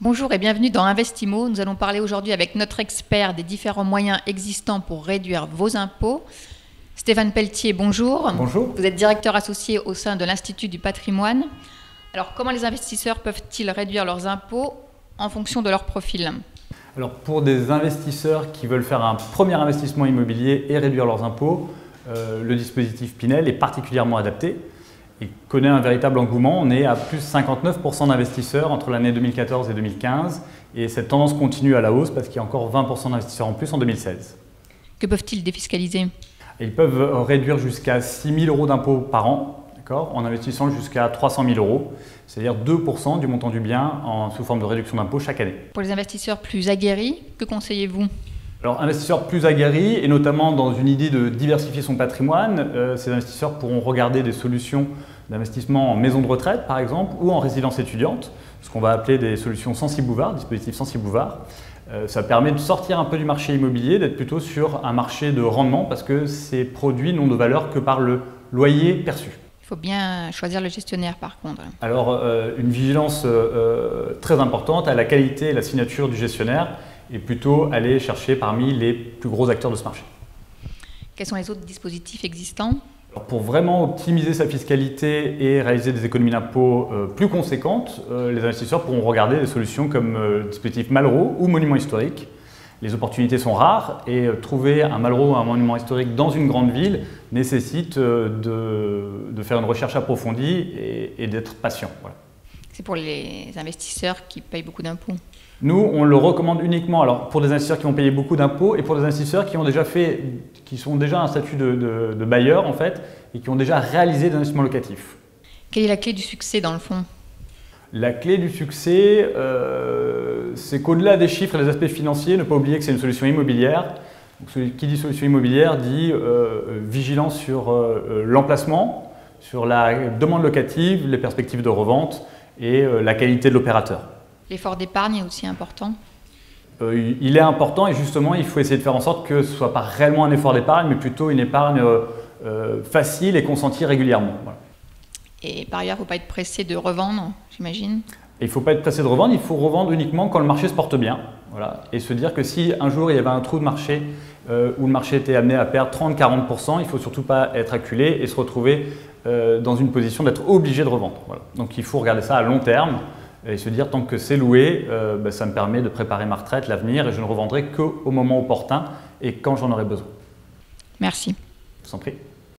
Bonjour et bienvenue dans Investimo. Nous allons parler aujourd'hui avec notre expert des différents moyens existants pour réduire vos impôts. Stéphane Pelletier, bonjour. Bonjour. Vous êtes directeur associé au sein de l'Institut du patrimoine. Alors, comment les investisseurs peuvent-ils réduire leurs impôts en fonction de leur profil ? Alors, pour des investisseurs qui veulent faire un premier investissement immobilier et réduire leurs impôts, le dispositif Pinel est particulièrement adapté et connaît un véritable engouement. On est à plus de 59% d'investisseurs entre l'année 2014 et 2015 et cette tendance continue à la hausse parce qu'il y a encore 20% d'investisseurs en plus en 2016. Que peuvent-ils défiscaliser ? Ils peuvent réduire jusqu'à 6 000 € d'impôts par an, en investissant jusqu'à 300 000 €, c'est-à-dire 2% du montant du bien sous forme de réduction d'impôts chaque année. Pour les investisseurs plus aguerris, que conseillez-vous ? Alors, investisseurs plus aguerris, et notamment dans une idée de diversifier son patrimoine, ces investisseurs pourront regarder des solutions d'investissement en maison de retraite, par exemple, ou en résidence étudiante, ce qu'on va appeler des solutions Censi-Bouvard, dispositifs Censi-Bouvard. Ça permet de sortir un peu du marché immobilier, d'être plutôt sur un marché de rendement, parce que ces produits n'ont de valeur que par le loyer perçu. Il faut bien choisir le gestionnaire, par contre. Alors, une vigilance très importante à la qualité et la signature du gestionnaire, et plutôt aller chercher parmi les plus gros acteurs de ce marché. Quels sont les autres dispositifs existants ? Alors, pour vraiment optimiser sa fiscalité et réaliser des économies d'impôts plus conséquentes, les investisseurs pourront regarder des solutions comme le dispositif Malraux ou monument historique. Les opportunités sont rares et trouver un Malraux ou un monument historique dans une grande ville nécessite de faire une recherche approfondie et d'être patient. Voilà. C'est pour les investisseurs qui payent beaucoup d'impôts. Nous, on le recommande uniquement pour des investisseurs qui vont payer beaucoup d'impôts et pour des investisseurs qui sont déjà un statut de bailleur en fait, et qui ont déjà réalisé des investissements locatifs. Quelle est la clé du succès dans le fond ? La clé du succès, c'est qu'au-delà des chiffres et des aspects financiers, ne pas oublier que c'est une solution immobilière. Donc, qui dit solution immobilière dit vigilance sur l'emplacement, sur la demande locative, les perspectives de revente et la qualité de l'opérateur. L'effort d'épargne est aussi important ? Il est important et justement, il faut essayer de faire en sorte que ce ne soit pas réellement un effort d'épargne, mais plutôt une épargne facile et consentie régulièrement. Voilà. Et par ailleurs, il ne faut pas être pressé de revendre, j'imagine ? Il ne faut pas être pressé de revendre, il faut revendre uniquement quand le marché se porte bien. Voilà. Et se dire que si un jour il y avait un trou de marché où le marché était amené à perdre 30-40%, il ne faut surtout pas être acculé et se retrouver dans une position d'être obligé de revendre. Voilà. Donc il faut regarder ça à long terme et se dire tant que c'est loué, ça me permet de préparer ma retraite, l'avenir, et je ne revendrai qu'au moment opportun et quand j'en aurai besoin. Merci. Je vous en prie.